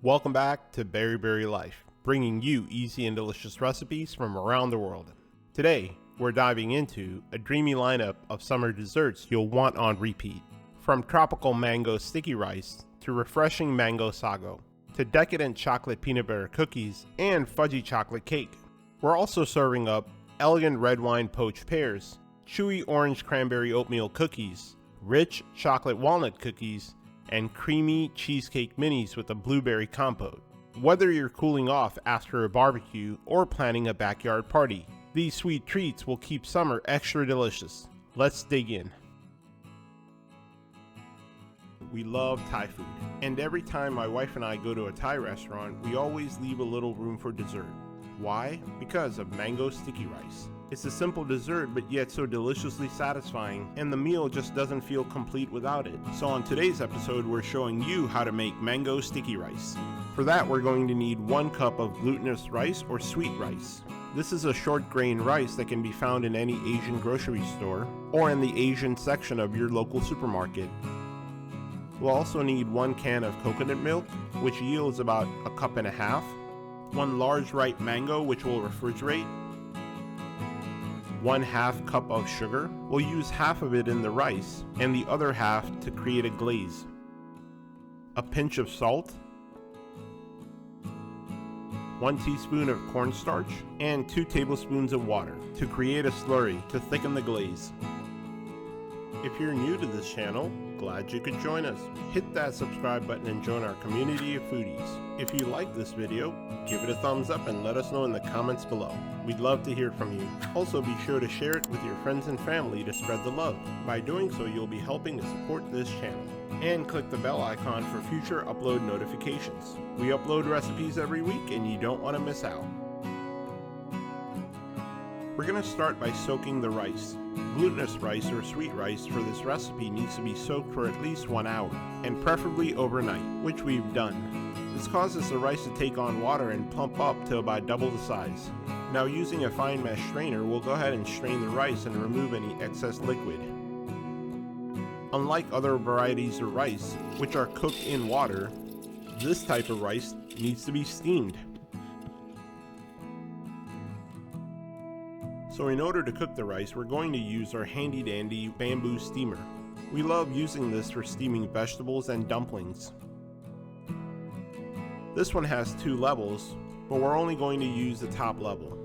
Welcome back to Berry Life, bringing you easy and delicious recipes from around the world. Today, we're diving into a dreamy lineup of summer desserts you'll want on repeat. From tropical mango sticky rice to refreshing mango sago, to decadent chocolate peanut butter cookies and fudgy chocolate cake. We're also serving up elegant red wine poached pears, chewy orange cranberry oatmeal cookies, rich chocolate walnut cookies, and creamy cheesecake minis with a blueberry compote. Whether you're cooling off after a barbecue or planning a backyard party, these sweet treats will keep summer extra delicious. Let's dig in. We love Thai food, and every time my wife and I go to a Thai restaurant, we always leave a little room for dessert. Why? Because of mango sticky rice. It's a simple dessert, but yet so deliciously satisfying, and the meal just doesn't feel complete without it. So on today's episode, we're showing you how to make mango sticky rice. For that, we're going to need 1 cup of glutinous rice or sweet rice. This is a short grain rice that can be found in any Asian grocery store or in the Asian section of your local supermarket. We'll also need 1 can of coconut milk, which yields about 1.5 cups, 1 large ripe mango, which we'll refrigerate, 1/2 cup of sugar. We'll use half of it in the rice and the other half to create a glaze. A pinch of salt, 1 teaspoon of cornstarch, and 2 tablespoons of water to create a slurry to thicken the glaze. If you're new to this channel, glad you could join us. Hit that subscribe button and join our community of foodies. If you like this video, give it a thumbs up and let us know in the comments below. We'd love to hear from you. Also be sure to share it with your friends and family to spread the love. By doing so, you'll be helping to support this channel. And click the bell icon for future upload notifications. We upload recipes every week and you don't want to miss out. We're going to start by soaking the rice. Glutinous rice or sweet rice for this recipe needs to be soaked for at least 1 hour, and preferably overnight, which we've done. This causes the rice to take on water and plump up to about double the size. Now using a fine mesh strainer, we'll go ahead and strain the rice and remove any excess liquid. Unlike other varieties of rice, which are cooked in water, this type of rice needs to be steamed. So in order to cook the rice, we're going to use our handy dandy bamboo steamer. We love using this for steaming vegetables and dumplings. This one has 2 levels, but we're only going to use the top level.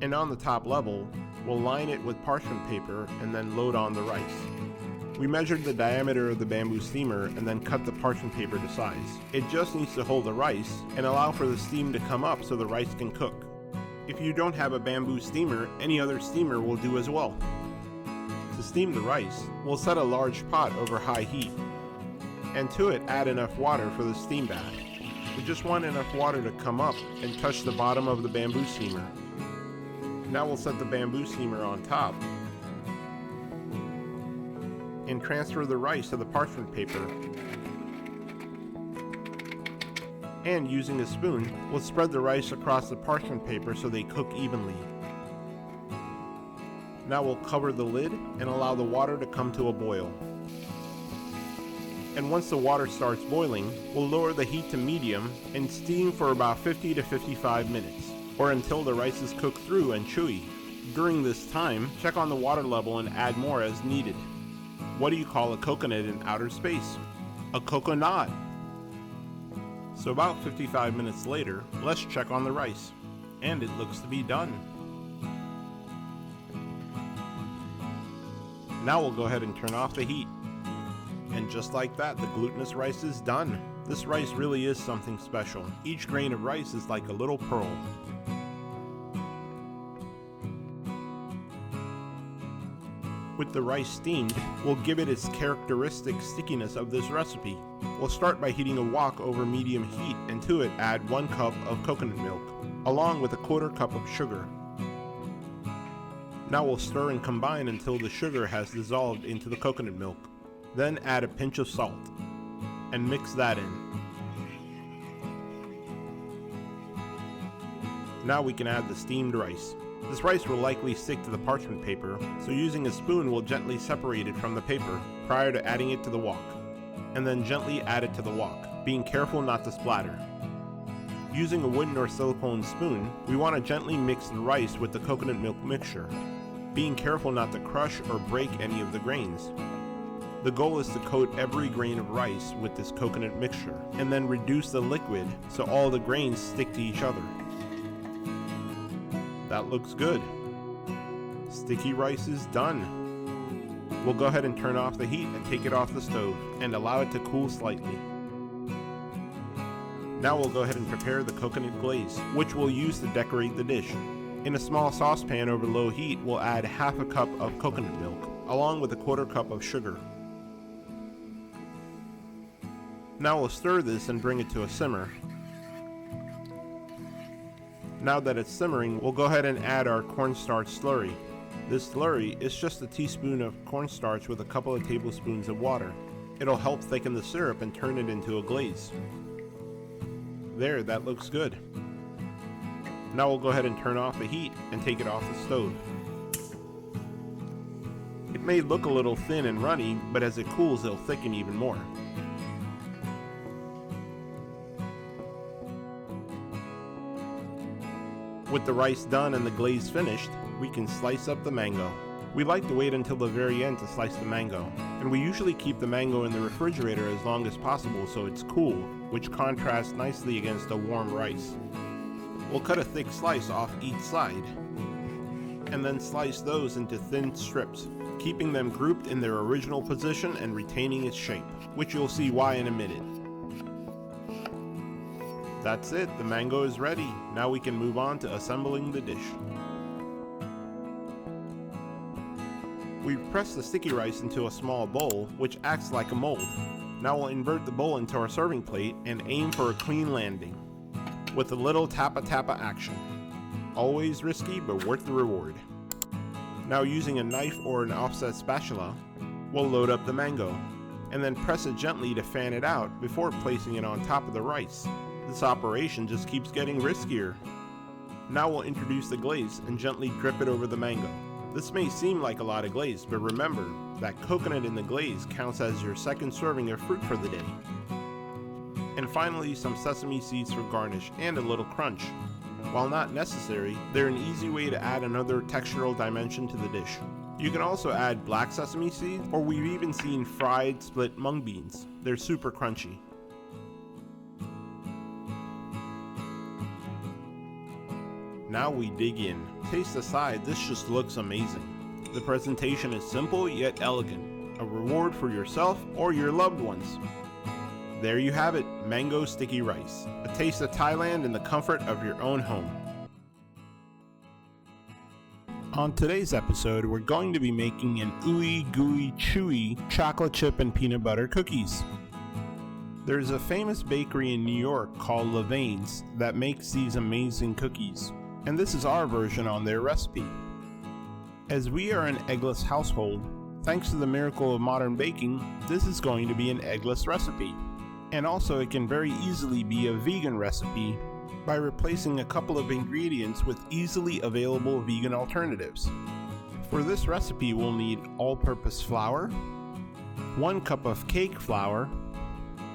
And on the top level, we'll line it with parchment paper and then load on the rice. We measured the diameter of the bamboo steamer and then cut the parchment paper to size. It just needs to hold the rice and allow for the steam to come up so the rice can cook. If you don't have a bamboo steamer, any other steamer will do as well. To steam the rice, we'll set a large pot over high heat, and to it add enough water for the steam bath. We just want enough water to come up and touch the bottom of the bamboo steamer. Now we'll set the bamboo steamer on top and transfer the rice to the parchment paper. And using a spoon, we'll spread the rice across the parchment paper so they cook evenly. Now we'll cover the lid and allow the water to come to a boil. And once the water starts boiling, we'll lower the heat to medium and steam for about 50 to 55 minutes, or until the rice is cooked through and chewy. During this time, check on the water level and add more as needed. What do you call a coconut in outer space? A coconut! So about 55 minutes later, let's check on the rice. And it looks to be done. Now we'll go ahead and turn off the heat. And just like that, the glutinous rice is done. This rice really is something special. Each grain of rice is like a little pearl. With the rice steamed, we'll give it its characteristic stickiness of this recipe. We'll start by heating a wok over medium heat, and to it add 1 cup of coconut milk, along with 1/4 cup of sugar. Now we'll stir and combine until the sugar has dissolved into the coconut milk. Then add a pinch of salt, and mix that in. Now we can add the steamed rice. This rice will likely stick to the parchment paper, so using a spoon will gently separate it from the paper prior to adding it to the wok, and then gently add it to the wok. being careful not to splatter. Using a wooden or silicone spoon, we want to gently mix the rice with the coconut milk mixture, being careful not to crush or break any of the grains. The goal is to coat every grain of rice with this coconut mixture, and then reduce the liquid so all the grains stick to each other. That looks good. Sticky rice is done. We'll go ahead and turn off the heat and take it off the stove and allow it to cool slightly. Now we'll go ahead and prepare the coconut glaze, which we'll use to decorate the dish. In a small saucepan over low heat, we'll add half a cup of coconut milk, along with a quarter cup of sugar. Now we'll stir this and bring it to a simmer. Now that it's simmering, we'll go ahead and add our cornstarch slurry. This slurry is just a teaspoon of cornstarch with a couple of tablespoons of water. It'll help thicken the syrup and turn it into a glaze. There, that looks good. Now we'll go ahead and turn off the heat and take it off the stove. It may look a little thin and runny, but as it cools, it'll thicken even more. With the rice done and the glaze finished, we can slice up the mango. We like to wait until the very end to slice the mango, and we usually keep the mango in the refrigerator as long as possible so it's cool, which contrasts nicely against the warm rice. We'll cut a thick slice off each side, and then slice those into thin strips, keeping them grouped in their original position and retaining its shape, which you'll see why in a minute. That's it, the mango is ready. Now we can move on to assembling the dish. We've pressed the sticky rice into a small bowl, which acts like a mold. Now we'll invert the bowl into our serving plate and aim for a clean landing, with a little tappa action. Always risky, but worth the reward. Now using a knife or an offset spatula, we'll load up the mango, and then press it gently to fan it out before placing it on top of the rice. This operation just keeps getting riskier. Now we'll introduce the glaze and gently drip it over the mango. This may seem like a lot of glaze, but remember that coconut in the glaze counts as your second serving of fruit for the day. And finally, some sesame seeds for garnish and a little crunch. While not necessary, they're an easy way to add another textural dimension to the dish. You can also add black sesame seeds, or we've even seen fried split mung beans. They're super crunchy. Now we dig in. Taste aside, this just looks amazing. The presentation is simple yet elegant, a reward for yourself or your loved ones. There you have it, mango sticky rice, a taste of Thailand in the comfort of your own home. On today's episode, we're going to be making an ooey gooey chewy chocolate chip and peanut butter cookies. There's a famous bakery in New York called Levain's that makes these amazing cookies, and this is our version on their recipe. As we are an eggless household, thanks to the miracle of modern baking, this is going to be an eggless recipe. And also it can very easily be a vegan recipe by replacing a couple of ingredients with easily available vegan alternatives. For this recipe we'll need all-purpose flour, 1 cup of cake flour.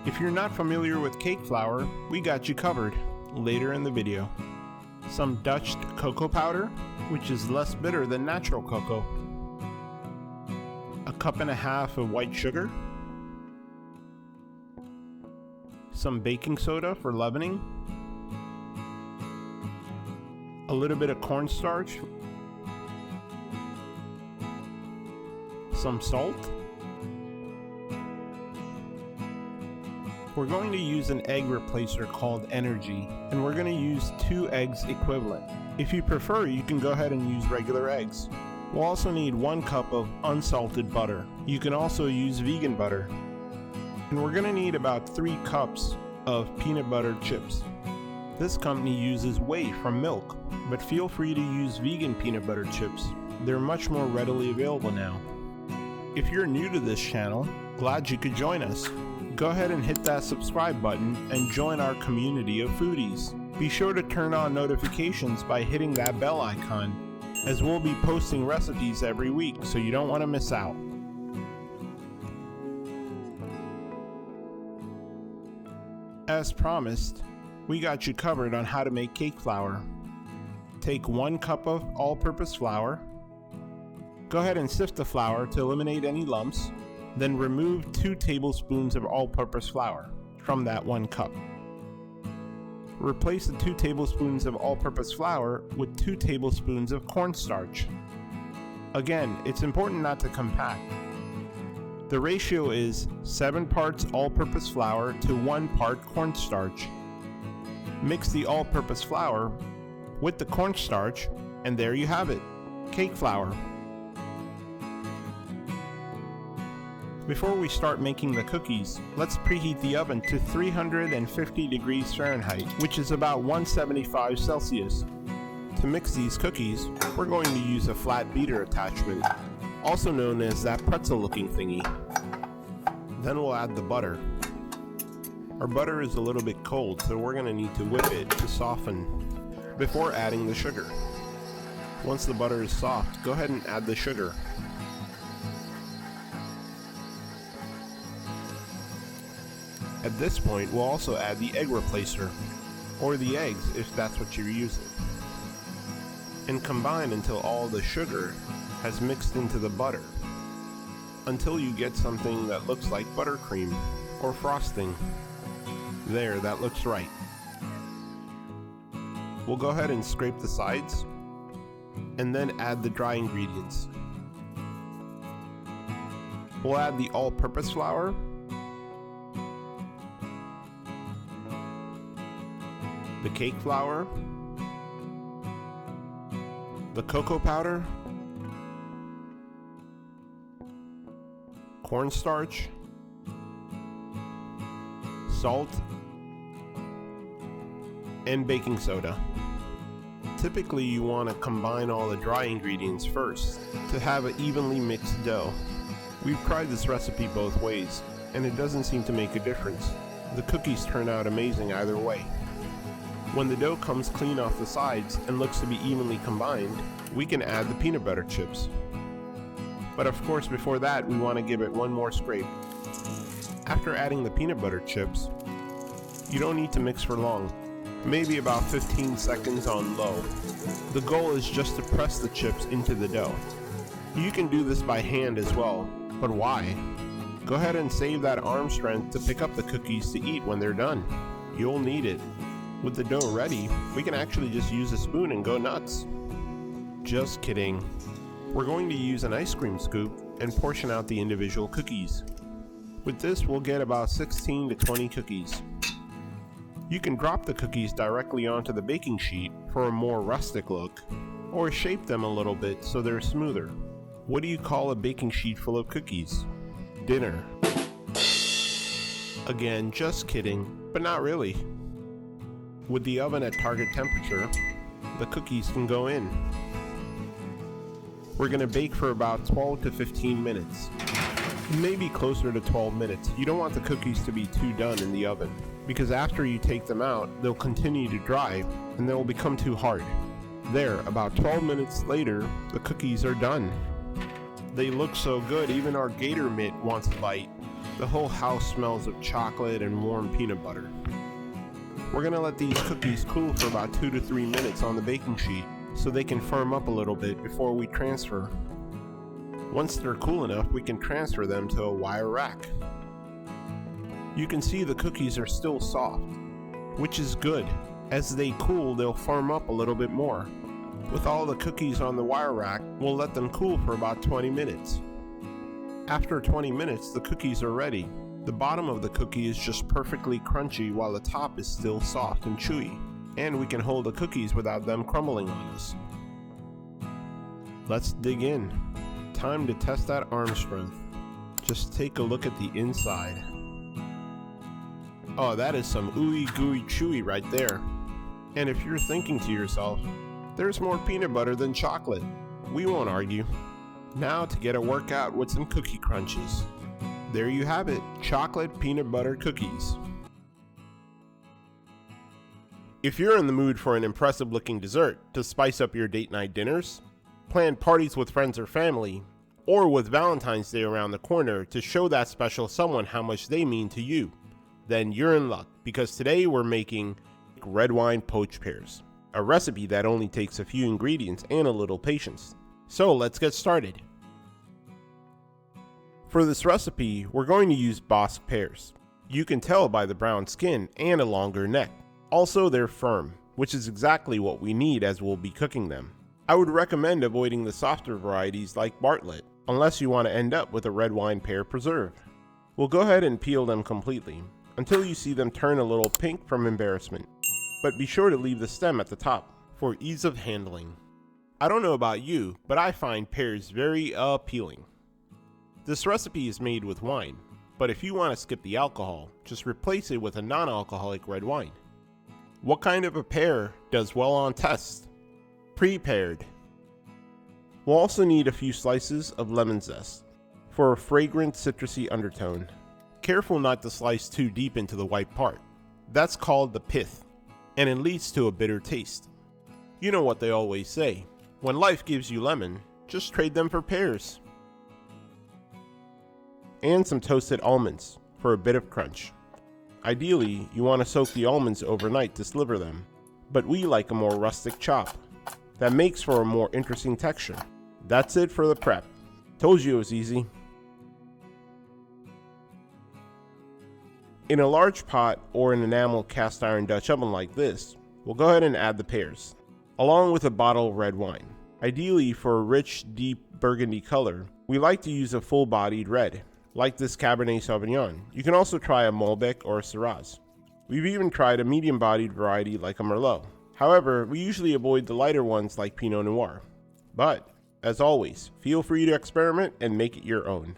If you're not familiar with cake flour, we got you covered later in the video. Some Dutch cocoa powder, which is less bitter than natural cocoa. 1.5 cups of white sugar. Some baking soda for leavening, a little bit of cornstarch, some salt. We're going to use an egg replacer called Energy, and we're going to use 2 eggs equivalent. If you prefer, you can go ahead and use regular eggs. We'll also need 1 cup of unsalted butter. You can also use vegan butter. And we're going to need about 3 cups of peanut butter chips. This company uses whey from milk, but feel free to use vegan peanut butter chips. They're much more readily available now. If you're new to this channel, glad you could join us. Go ahead and hit that subscribe button and join our community of foodies. Be sure to turn on notifications by hitting that bell icon, as we'll be posting recipes every week, so you don't want to miss out. as promised, we got you covered on how to make cake flour. Take 1 cup of all-purpose flour. Go ahead and sift the flour to eliminate any lumps. Then remove 2 tablespoons of all-purpose flour from that 1 cup. Replace the 2 tablespoons of all-purpose flour with 2 tablespoons of cornstarch. Again, it's important not to compact. The ratio is 7 parts all-purpose flour to 1 part cornstarch. Mix the all-purpose flour with the cornstarch, and there you have it, cake flour. Before we start making the cookies, let's preheat the oven to 350 degrees Fahrenheit, which is about 175 Celsius. To mix these cookies, we're going to use a flat beater attachment, also known as that pretzel looking thingy. Then we'll add the butter. Our butter is a little bit cold, so we're going to need to whip it to soften before adding the sugar. Once the butter is soft, go ahead and add the sugar. At this point, we'll also add the egg replacer, or the eggs if that's what you're using, and combine until all the sugar has mixed into the butter, until you get something that looks like buttercream or frosting. There, that looks right. We'll go ahead and scrape the sides, and then add the dry ingredients. We'll add the all-purpose flour, the cake flour, the cocoa powder, cornstarch, salt, and baking soda. Typically you want to combine all the dry ingredients first to have an evenly mixed dough. We've tried this recipe both ways, and it doesn't seem to make a difference. The cookies turn out amazing either way. When the dough comes clean off the sides and looks to be evenly combined, we can add the peanut butter chips. But of course, before that, we want to give it one more scrape. After adding the peanut butter chips, you don't need to mix for long, maybe about 15 seconds on low. The goal is just to press the chips into the dough. You can do this by hand as well, but why? Go ahead and save that arm strength to pick up the cookies to eat when they're done. You'll need it. With the dough ready, we can actually just use a spoon and go nuts. Just kidding. We're going to use an ice cream scoop and portion out the individual cookies. With this, we'll get about 16 to 20 cookies. You can drop the cookies directly onto the baking sheet for a more rustic look, or shape them a little bit so they're smoother. What do you call a baking sheet full of cookies? Dinner. Again, just kidding, but not really. With the oven at target temperature, the cookies can go in. We're going to bake for about 12 to 15 minutes. Maybe closer to 12 minutes. You don't want the cookies to be too done in the oven, because after you take them out, they'll continue to dry and they'll become too hard. There, about 12 minutes later, the cookies are done. They look so good, even our gator mitt wants a bite. The whole house smells of chocolate and warm peanut butter. We're going to let these cookies cool for about 2 to 3 minutes on the baking sheet so they can firm up a little bit before we transfer. Once they're cool enough, we can transfer them to a wire rack. You can see the cookies are still soft, which is good. As they cool, they'll firm up a little bit more. With all the cookies on the wire rack, we'll let them cool for about 20 minutes. After 20 minutes, the cookies are ready. The bottom of the cookie is just perfectly crunchy while the top is still soft and chewy, and we can hold the cookies without them crumbling on us. Let's dig in. Time to test that arm strength. Just take a look at the inside. Oh, that is some ooey gooey chewy right there. And if you're thinking to yourself, there's more peanut butter than chocolate, we won't argue. Now to get a workout with some cookie crunches. There you have it, chocolate peanut butter cookies. If you're in the mood for an impressive looking dessert to spice up your date night dinners, plan parties with friends or family, or with Valentine's Day around the corner to show that special someone how much they mean to you, Then you're in luck, because today we're making red wine poached pears, a recipe that only takes a few ingredients and a little patience. So let's get started. For this recipe, we're going to use Bosc pears. You can tell by the brown skin and a longer neck. Also, they're firm, which is exactly what we need as we'll be cooking them. I would recommend avoiding the softer varieties like Bartlett, unless you want to end up with a red wine pear preserve. We'll go ahead and peel them completely, until you see them turn a little pink from embarrassment. But be sure to leave the stem at the top, for ease of handling. I don't know about you, but I find pears very appealing. This recipe is made with wine, but if you want to skip the alcohol, just replace it with a non-alcoholic red wine. What kind of a pear does well on test? Prepared. We'll also need a few slices of lemon zest for a fragrant citrusy undertone. Careful not to slice too deep into the white part. That's called the pith, and it leads to a bitter taste. You know what they always say, when life gives you lemon, just trade them for pears. And some toasted almonds for a bit of crunch. Ideally, you want to soak the almonds overnight to sliver them, but we like a more rustic chop. That makes for a more interesting texture. That's it for the prep. Told you it was easy. In a large pot or an enamel cast iron Dutch oven like this, we'll go ahead and add the pears, along with a bottle of red wine. Ideally, for a rich, deep burgundy color, we like to use a full-bodied red, like this Cabernet Sauvignon. You can also try a Malbec or a Shiraz. We've even tried a medium-bodied variety like a Merlot. However, we usually avoid the lighter ones like Pinot Noir. But, as always, feel free to experiment and make it your own.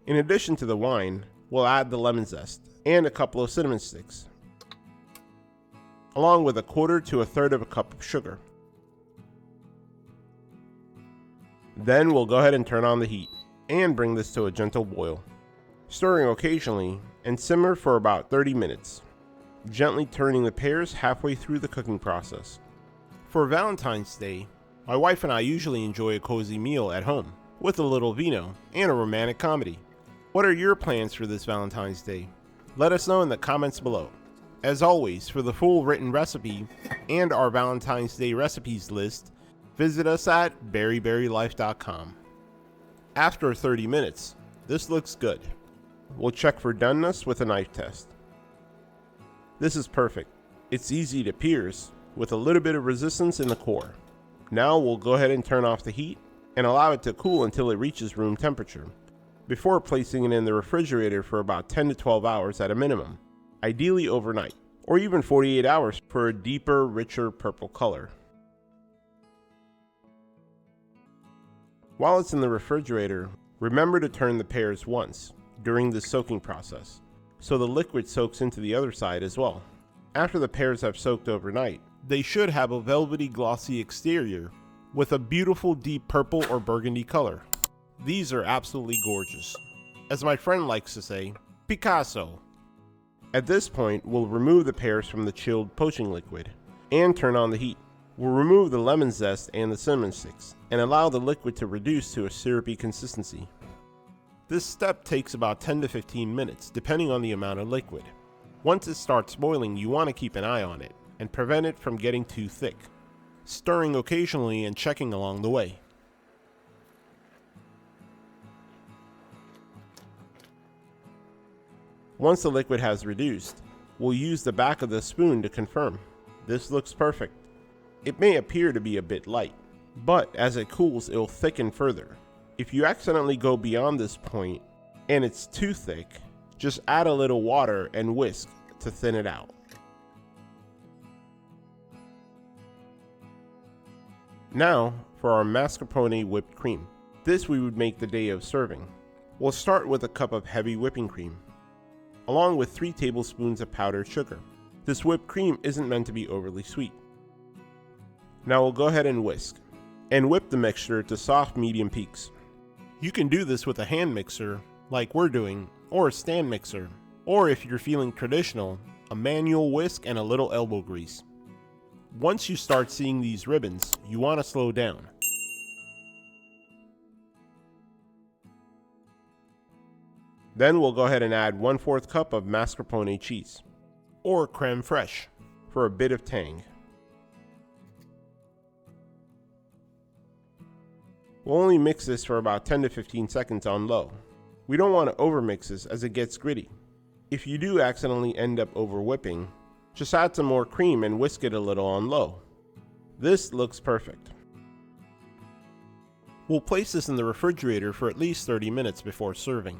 In addition to the wine, we'll add the lemon zest and a couple of cinnamon sticks, along with 1/4 to 1/3 of a cup of sugar. Then we'll go ahead and turn on the heat and bring this to a gentle boil, stirring occasionally and simmer for about 30 minutes. Gently turning the pears halfway through the cooking process. For Valentine's Day, my wife and I usually enjoy a cozy meal at home with a little vino and a romantic comedy. What are your plans for this Valentine's Day? Let us know in the comments below. As always, for the full written recipe and our Valentine's Day recipes list, visit us at berryberrylife.com. After 30 minutes, this looks good. We'll check for doneness with a knife test. This is perfect. It's easy to pierce, with a little bit of resistance in the core. Now we'll go ahead and turn off the heat and allow it to cool until it reaches room temperature, before placing it in the refrigerator for about 10 to 12 hours at a minimum, ideally overnight, or even 48 hours for a deeper, richer purple color. While it's in the refrigerator, remember to turn the pears once during the soaking process, so the liquid soaks into the other side as well. After the pears have soaked overnight, they should have a velvety glossy exterior with a beautiful deep purple or burgundy color. These are absolutely gorgeous. As my friend likes to say, Picasso. At this point, we'll remove the pears from the chilled poaching liquid and turn on the heat. We'll remove the lemon zest and the cinnamon sticks and allow the liquid to reduce to a syrupy consistency. This step takes about 10 to 15 minutes, depending on the amount of liquid. Once it starts boiling, you want to keep an eye on it and prevent it from getting too thick, stirring occasionally and checking along the way. Once the liquid has reduced, we'll use the back of the spoon to confirm. This looks perfect. It may appear to be a bit light, but as it cools, it'll thicken further. If you accidentally go beyond this point and it's too thick, just add a little water and whisk to thin it out. Now for our mascarpone whipped cream. This we would make the day of serving. We'll start with a cup of heavy whipping cream, along with 3 tablespoons of powdered sugar. This whipped cream isn't meant to be overly sweet. Now we'll go ahead and whisk, and whip the mixture to soft medium peaks. You can do this with a hand mixer, like we're doing, or a stand mixer, or if you're feeling traditional, a manual whisk and a little elbow grease. Once you start seeing these ribbons, you want to slow down. Then we'll go ahead and add 1/4 cup of mascarpone cheese, or creme fraiche, for a bit of tang. We'll only mix this for about 10 to 15 seconds on low. We don't want to overmix this as it gets gritty. If you do accidentally end up over whipping, just add some more cream and whisk it a little on low. This looks perfect. We'll place this in the refrigerator for at least 30 minutes before serving.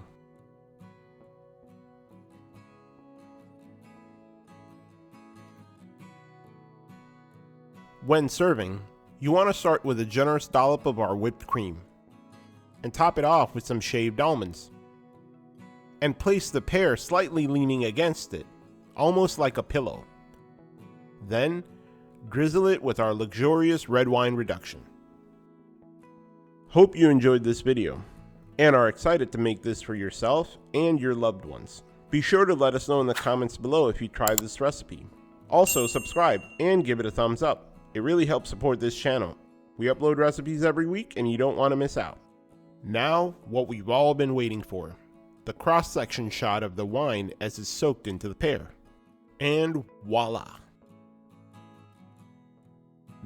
When serving, you want to start with a generous dollop of our whipped cream and top it off with some shaved almonds. And place the pear slightly leaning against it, almost like a pillow. Then, drizzle it with our luxurious red wine reduction. Hope you enjoyed this video and are excited to make this for yourself and your loved ones. Be sure to let us know in the comments below if you tried this recipe. Also, subscribe and give it a thumbs up. It really helps support this channel. We upload recipes every week and you don't want to miss out. Now, what we've all been waiting for. The cross-section shot of the wine as it's soaked into the pear. And voila!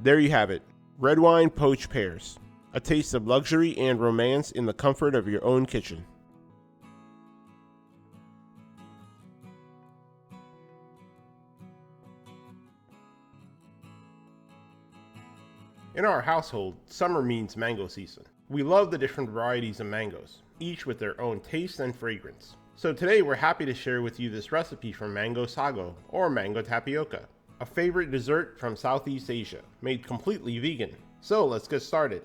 There you have it, red wine poached pears. A taste of luxury and romance in the comfort of your own kitchen. In our household, summer means mango season. We love the different varieties of mangoes, each with their own taste and fragrance. So today we're happy to share with you this recipe from mango sago, or mango tapioca, a favorite dessert from Southeast Asia, made completely vegan. So let's get started.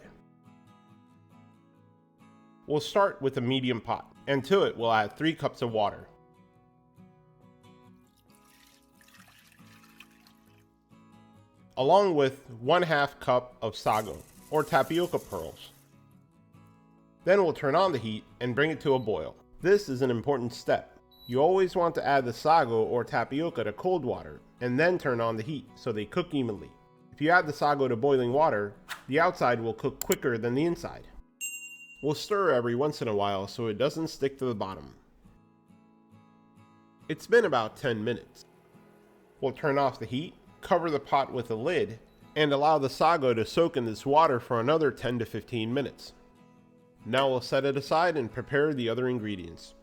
We'll start with a medium pot, and to it we'll add 3 cups of water. Along with 1/2 cup of sago, or tapioca pearls. Then we'll turn on the heat and bring it to a boil. This is an important step. You always want to add the sago or tapioca to cold water and then turn on the heat so they cook evenly. If you add the sago to boiling water, the outside will cook quicker than the inside. We'll stir every once in a while so it doesn't stick to the bottom. It's been about 10 minutes. We'll turn off the heat, cover the pot with a lid, and allow the sago to soak in this water for another 10 to 15 minutes. Now we'll set it aside and prepare the other ingredients.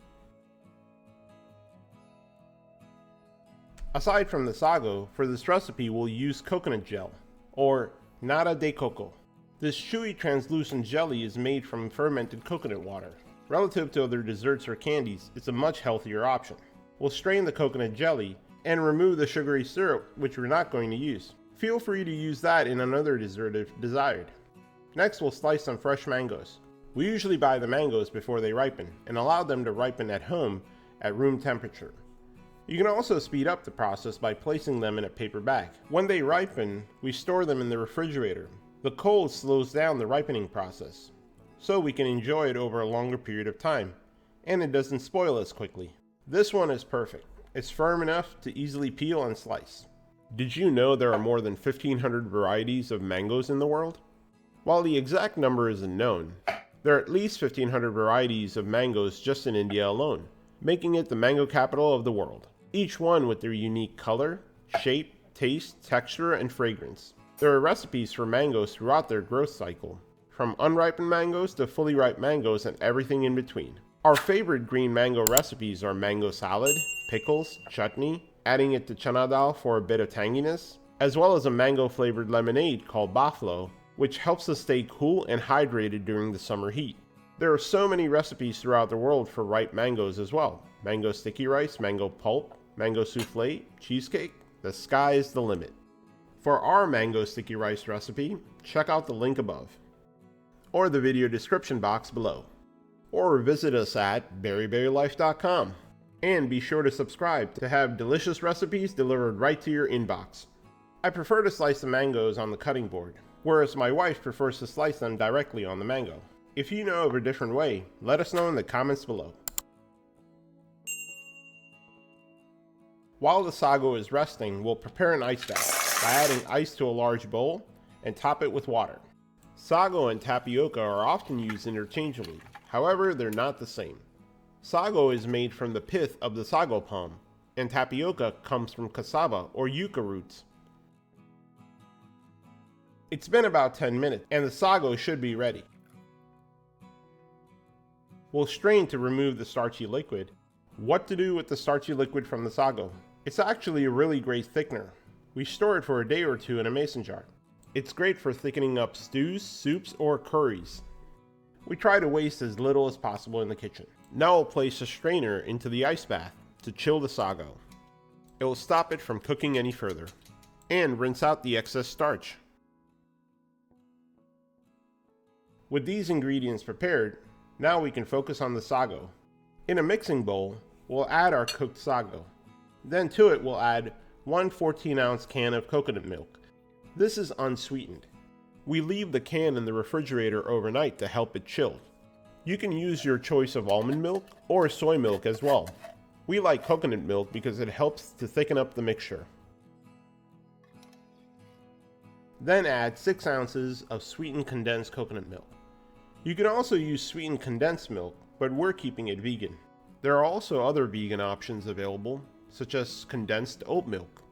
Aside from the sago, for this recipe we'll use coconut gel, or nata de coco. This chewy translucent jelly is made from fermented coconut water. Relative to other desserts or candies, it's a much healthier option. We'll strain the coconut jelly and remove the sugary syrup, which we're not going to use. Feel free to use that in another dessert if desired. Next, we'll slice some fresh mangoes. We usually buy the mangoes before they ripen and allow them to ripen at home at room temperature. You can also speed up the process by placing them in a paper bag. When they ripen, we store them in the refrigerator. The cold slows down the ripening process, so we can enjoy it over a longer period of time, and it doesn't spoil as quickly. This one is perfect. It's firm enough to easily peel and slice. Did you know there are more than 1,500 varieties of mangoes in the world? While the exact number isn't known, there are at least 1,500 varieties of mangoes just in India alone, making it the mango capital of the world. Each one with their unique color, shape, taste, texture, and fragrance. There are recipes for mangoes throughout their growth cycle, from unripened mangoes to fully ripe mangoes and everything in between. Our favorite green mango recipes are mango salad, pickles, chutney, adding it to chana dal for a bit of tanginess, as well as a mango flavored lemonade called baflo, which helps us stay cool and hydrated during the summer heat. There are so many recipes throughout the world for ripe mangoes as well. Mango sticky rice, mango pulp, mango souffle, cheesecake, the sky is the limit. For our mango sticky rice recipe, check out the link above, or the video description box below, or visit us at berryberrylife.com. And be sure to subscribe to have delicious recipes delivered right to your inbox. I prefer to slice the mangoes on the cutting board, whereas my wife prefers to slice them directly on the mango. If you know of a different way, let us know in the comments below. While the sago is resting, we'll prepare an ice bath by adding ice to a large bowl and top it with water. Sago and tapioca are often used interchangeably, however, they're not the same. Sago is made from the pith of the sago palm, and tapioca comes from cassava or yucca roots. It's been about 10 minutes, and the sago should be ready. We'll strain to remove the starchy liquid. What to do with the starchy liquid from the sago? It's actually a really great thickener. We store it for a day or two in a mason jar. It's great for thickening up stews, soups, or curries. We try to waste as little as possible in the kitchen. Now we'll place a strainer into the ice bath to chill the sago. It will stop it from cooking any further. And rinse out the excess starch. With these ingredients prepared, now we can focus on the sago. In a mixing bowl, we'll add our cooked sago. Then to it we'll add one 14-ounce can of coconut milk. This is unsweetened. We leave the can in the refrigerator overnight to help it chill. You can use your choice of almond milk or soy milk as well. We like coconut milk because it helps to thicken up the mixture. Then add 6 ounces of sweetened condensed coconut milk. You can also use sweetened condensed milk, but we're keeping it vegan. There are also other vegan options available, such as condensed oat milk.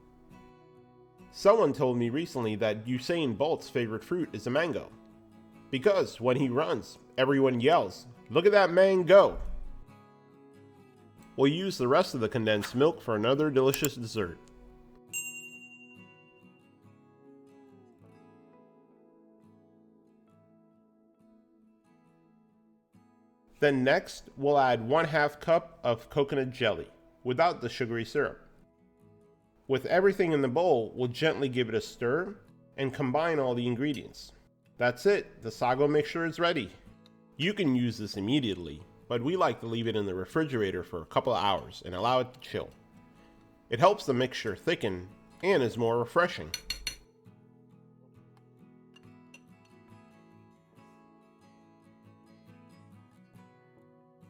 Someone told me recently that Usain Bolt's favorite fruit is a mango, because when he runs, everyone yells, "Look at that man go!" We'll use the rest of the condensed milk for another delicious dessert. Then next, we'll add 1/2 cup of coconut jelly, without the sugary syrup. With everything in the bowl, we'll gently give it a stir and combine all the ingredients. That's it, the sago mixture is ready. You can use this immediately, but we like to leave it in the refrigerator for a couple of hours and allow it to chill. It helps the mixture thicken and is more refreshing.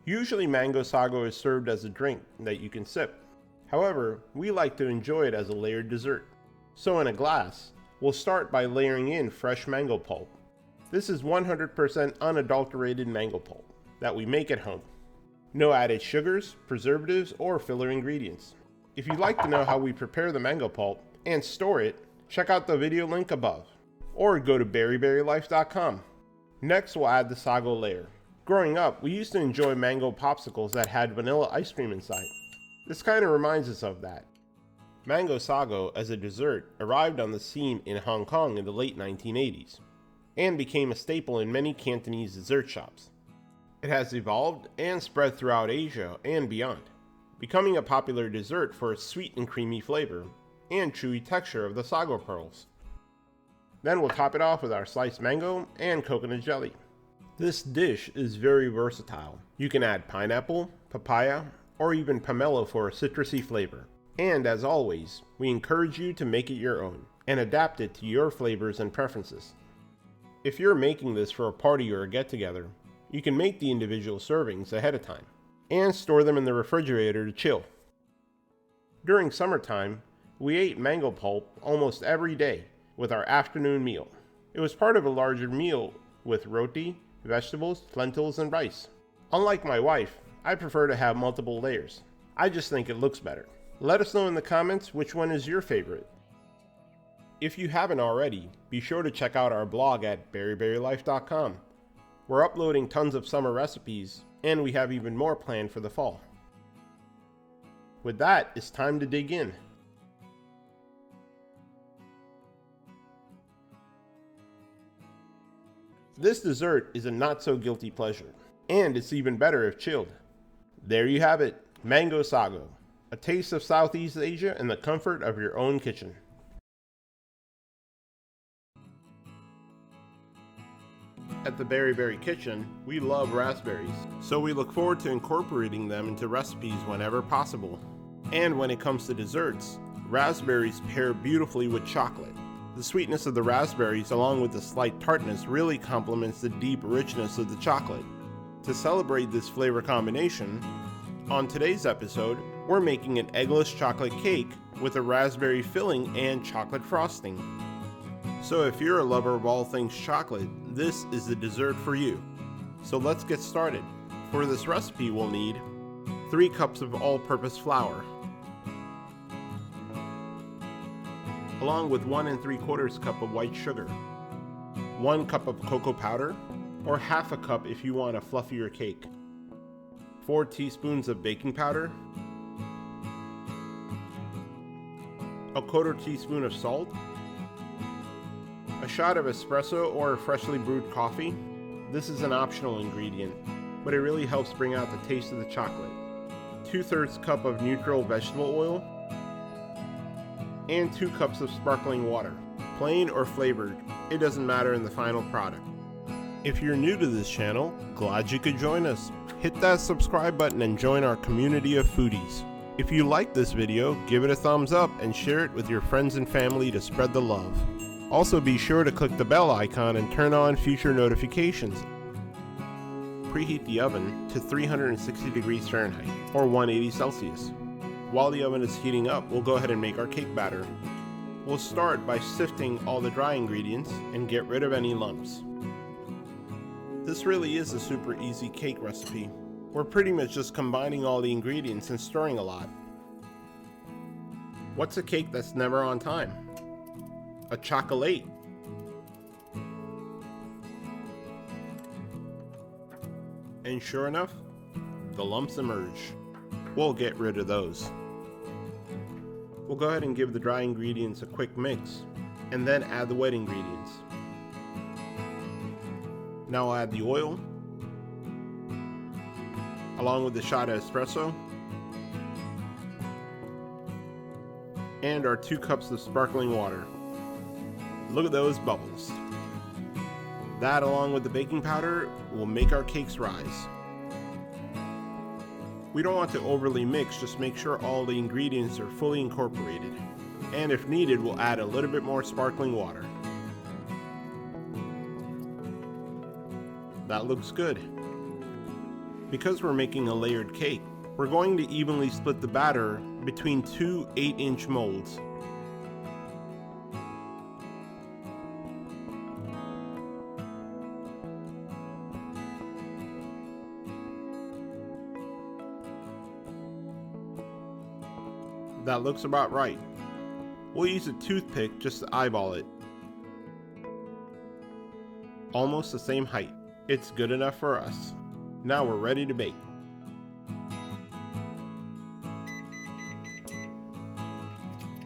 Usually mango sago is served as a drink that you can sip. However, we like to enjoy it as a layered dessert. So in a glass, we'll start by layering in fresh mango pulp. This is 100% unadulterated mango pulp that we make at home. No added sugars, preservatives, or filler ingredients. If you'd like to know how we prepare the mango pulp and store it, check out the video link above, or go to berryberrylife.com. Next, we'll add the sago layer. Growing up, we used to enjoy mango popsicles that had vanilla ice cream inside. This kind of reminds us of that. Mango sago as a dessert arrived on the scene in Hong Kong in the late 1980s, and became a staple in many Cantonese dessert shops. It has evolved and spread throughout Asia and beyond, becoming a popular dessert for its sweet and creamy flavor, and chewy texture of the sago pearls. Then we'll top it off with our sliced mango and coconut jelly. This dish is very versatile. You can add pineapple, papaya, or even pomelo for a citrusy flavor. And as always, we encourage you to make it your own and adapt it to your flavors and preferences. If you're making this for a party or a get-together, you can make the individual servings ahead of time and store them in the refrigerator to chill. During summertime, we ate mango pulp almost every day with our afternoon meal. It was part of a larger meal with roti, vegetables, lentils, and rice. Unlike my wife, I prefer to have multiple layers. I just think it looks better. Let us know in the comments which one is your favorite. If you haven't already, be sure to check out our blog at berryberrylife.com. We're uploading tons of summer recipes, and we have even more planned for the fall. With that, it's time to dig in. This dessert is a not-so-guilty pleasure, and it's even better if chilled. There you have it, mango sago, a taste of Southeast Asia in the comfort of your own kitchen. At the Berry Berry Kitchen, we love raspberries, so we look forward to incorporating them into recipes whenever possible. And when it comes to desserts, raspberries pair beautifully with chocolate. The sweetness of the raspberries along with the slight tartness really complements the deep richness of the chocolate. To celebrate this flavor combination, on today's episode, we're making an eggless chocolate cake with a raspberry filling and chocolate frosting. So if you're a lover of all things chocolate, this is the dessert for you. So let's get started. For this recipe we'll need 3 cups of all-purpose flour, along with 1 3/4 cup of white sugar, 1 cup of cocoa powder, or half a cup if you want a fluffier cake, 4 teaspoons of baking powder, a 1/4 teaspoon of salt, a shot of espresso or freshly brewed coffee. This is an optional ingredient, but it really helps bring out the taste of the chocolate. 2/3 cup of neutral vegetable oil, and 2 cups of sparkling water. Plain or flavored, it doesn't matter in the final product. If you're new to this channel, glad you could join us. Hit that subscribe button and join our community of foodies. If you like this video, give it a thumbs up and share it with your friends and family to spread the love. Also be sure to click the bell icon and turn on future notifications. Preheat the oven to 360 degrees Fahrenheit or 180 Celsius. While the oven is heating up, we'll go ahead and make our cake batter. We'll start by sifting all the dry ingredients and get rid of any lumps. This really is a super easy cake recipe. We're pretty much just combining all the ingredients and stirring a lot. What's a cake that's never on time? A chocolate. And sure enough, the lumps emerge. We'll get rid of those. We'll go ahead and give the dry ingredients a quick mix, and then add the wet ingredients. Now I'll add the oil, along with the shot of espresso, and our 2 cups of sparkling water. Look at those bubbles. That, along with the baking powder, will make our cakes rise. We don't want to overly mix, just make sure all the ingredients are fully incorporated. And if needed, we'll add a little bit more sparkling water. That looks good. Because we're making a layered cake, we're going to evenly split the batter between 2 8-inch molds. That looks about right. We'll use a toothpick just to eyeball it. Almost the same height. It's good enough for us. Now we're ready to bake.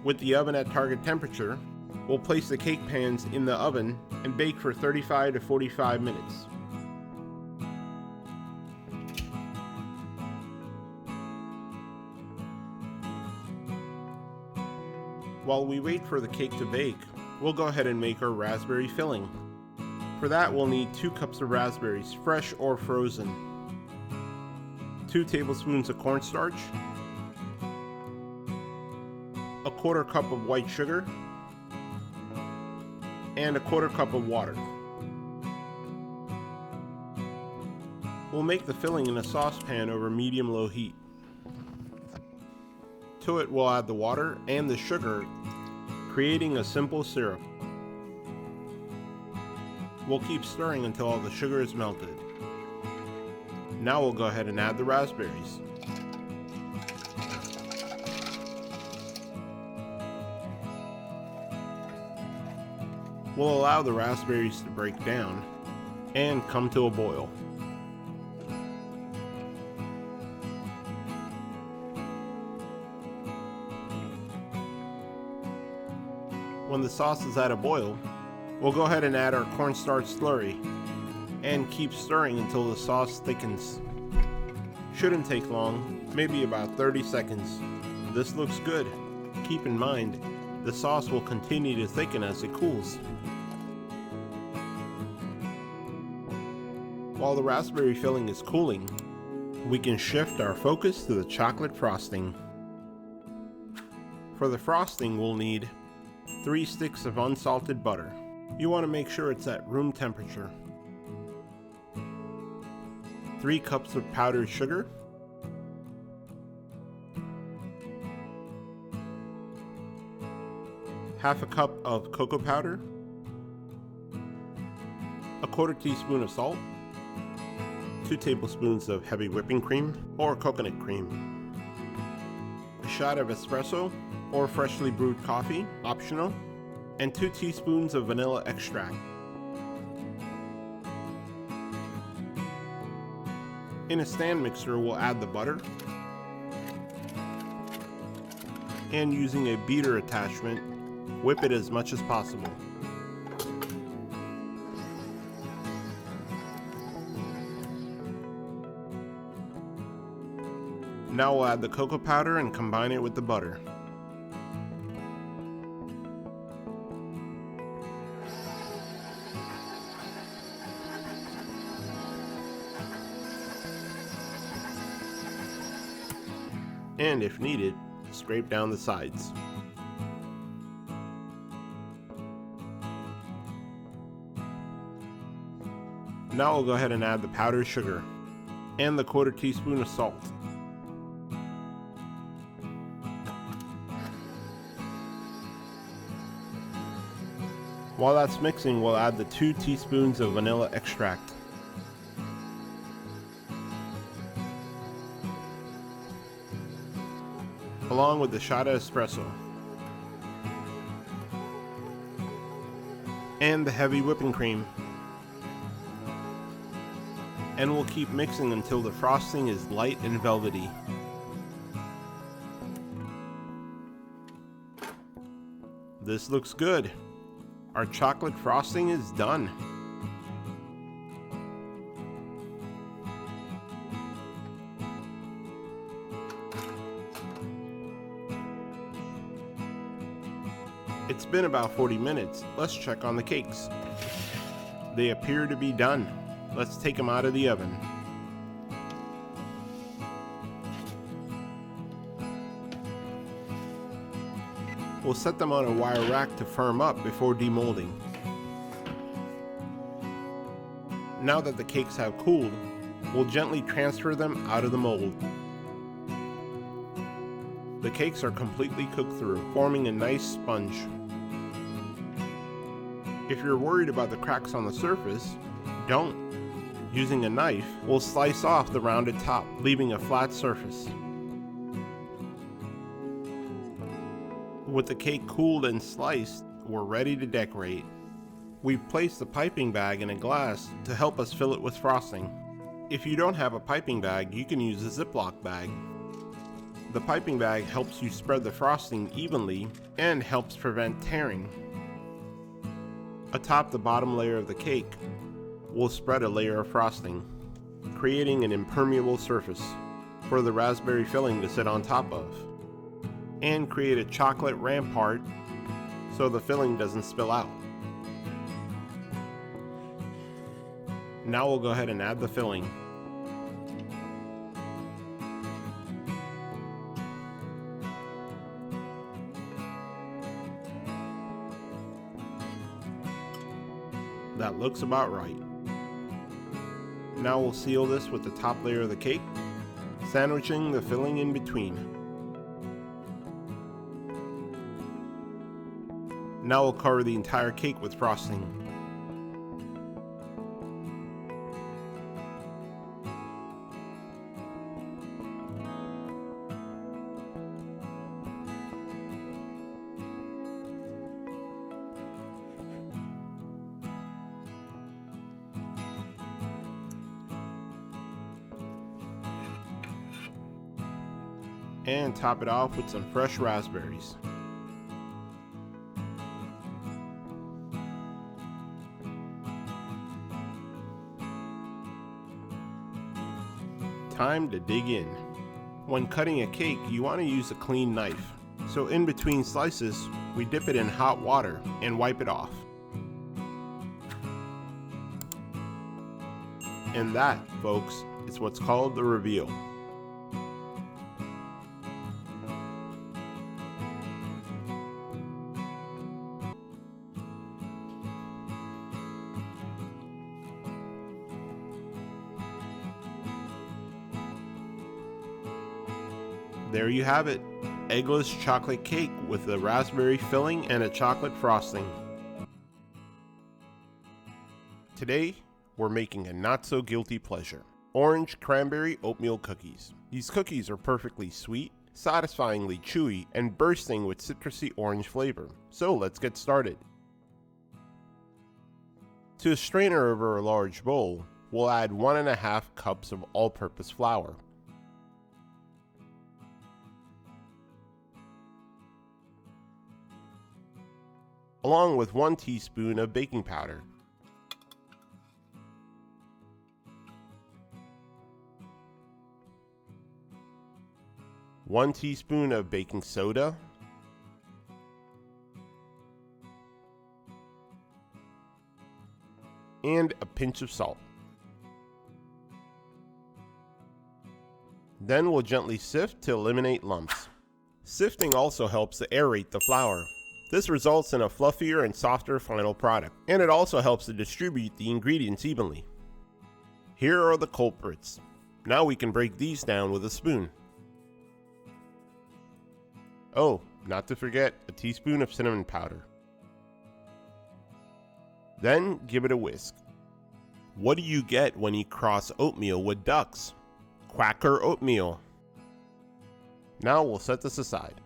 With the oven at target temperature, we'll place the cake pans in the oven and bake for 35 to 45 minutes. While we wait for the cake to bake, we'll go ahead and make our raspberry filling. For that, we'll need 2 cups of raspberries, fresh or frozen, 2 tablespoons of cornstarch, a 1/4 cup of white sugar, and a 1/4 cup of water. We'll make the filling in a saucepan over medium-low heat. To it, we'll add the water and the sugar, creating a simple syrup. We'll keep stirring until all the sugar is melted. Now we'll go ahead and add the raspberries. We'll allow the raspberries to break down and come to a boil. When the sauce is at a boil, we'll go ahead and add our cornstarch slurry and keep stirring until the sauce thickens. Shouldn't take long, maybe about 30 seconds. This looks good. Keep in mind, the sauce will continue to thicken as it cools. While the raspberry filling is cooling, we can shift our focus to the chocolate frosting. For the frosting, we'll need 3 sticks of unsalted butter. You want to make sure it's at room temperature. 3 cups of powdered sugar, half a cup of cocoa powder, a 1/4 teaspoon of salt, 2 tablespoons of heavy whipping cream or coconut cream, a shot of espresso or freshly brewed coffee, optional, and 2 teaspoons of vanilla extract. In a stand mixer, we'll add the butter, and using a beater attachment, whip it as much as possible. Now we'll add the cocoa powder and combine it with the butter. And if needed, scrape down the sides. Now we'll go ahead and add the powdered sugar and the 1/4 teaspoon of salt. While that's mixing, we'll add the 2 teaspoons of vanilla extract. Along with the shot of espresso. And the heavy whipping cream. And we'll keep mixing until the frosting is light and velvety. This looks good. Our chocolate frosting is done. It's been about 40 minutes. Let's check on the cakes. They appear to be done. Let's take them out of the oven. We'll set them on a wire rack to firm up before demolding. Now that the cakes have cooled, we'll gently transfer them out of the mold. The cakes are completely cooked through, forming a nice sponge. If you're worried about the cracks on the surface, don't. Using a knife, we'll slice off the rounded top, leaving a flat surface. With the cake cooled and sliced, we're ready to decorate. We've placed the piping bag in a glass to help us fill it with frosting. If you don't have a piping bag, you can use a Ziploc bag. The piping bag helps you spread the frosting evenly and helps prevent tearing. Atop the bottom layer of the cake, we'll spread a layer of frosting, creating an impermeable surface for the raspberry filling to sit on top of, and create a chocolate rampart so the filling doesn't spill out. Now we'll go ahead and add the filling. That looks about right. Now we'll seal this with the top layer of the cake, sandwiching the filling in between. Now we'll cover the entire cake with frosting. And top it off with some fresh raspberries. Time to dig in. When cutting a cake, you want to use a clean knife. So in between slices, we dip it in hot water and wipe it off. And that, folks, is what's called the reveal. There you have it, eggless chocolate cake with a raspberry filling and a chocolate frosting. Today, we're making a not so guilty pleasure. Orange Cranberry Oatmeal Cookies. These cookies are perfectly sweet, satisfyingly chewy, and bursting with citrusy orange flavor. So let's get started. To a strainer over a large bowl, we'll add 1.5 cups of all-purpose flour. Along with 1 teaspoon of baking powder. One teaspoon of baking soda, and a pinch of salt. Then we'll gently sift to eliminate lumps. Sifting also helps to aerate the flour. This results in a fluffier and softer final product, and it also helps to distribute the ingredients evenly. Here are the culprits. Now we can break these down with a spoon. Oh, not to forget a teaspoon of cinnamon powder. Then give it a whisk. What do you get when you cross oatmeal with ducks? Quacker oatmeal. Now we'll set this aside.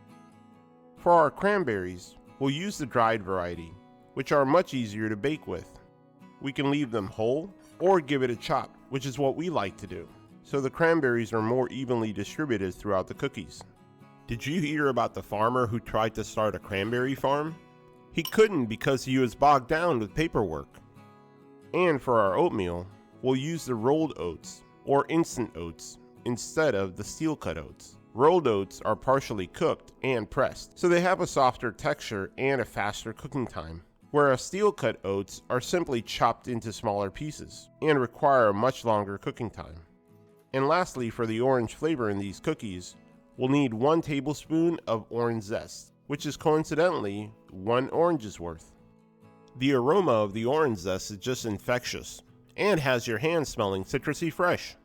For our cranberries, we'll use the dried variety, which are much easier to bake with. We can leave them whole or give it a chop, which is what we like to do, so the cranberries are more evenly distributed throughout the cookies. Did you hear about the farmer who tried to start a cranberry farm? He couldn't because he was bogged down with paperwork. And for our oatmeal, we'll use the rolled oats or instant oats instead of the steel cut oats. Rolled oats are partially cooked and pressed, so they have a softer texture and a faster cooking time, whereas steel cut oats are simply chopped into smaller pieces and require a much longer cooking time. And lastly, for the orange flavor in these cookies, we'll need 1 tablespoon of orange zest, which is coincidentally 1 orange's worth. The aroma of the orange zest is just infectious and has your hands smelling citrusy fresh.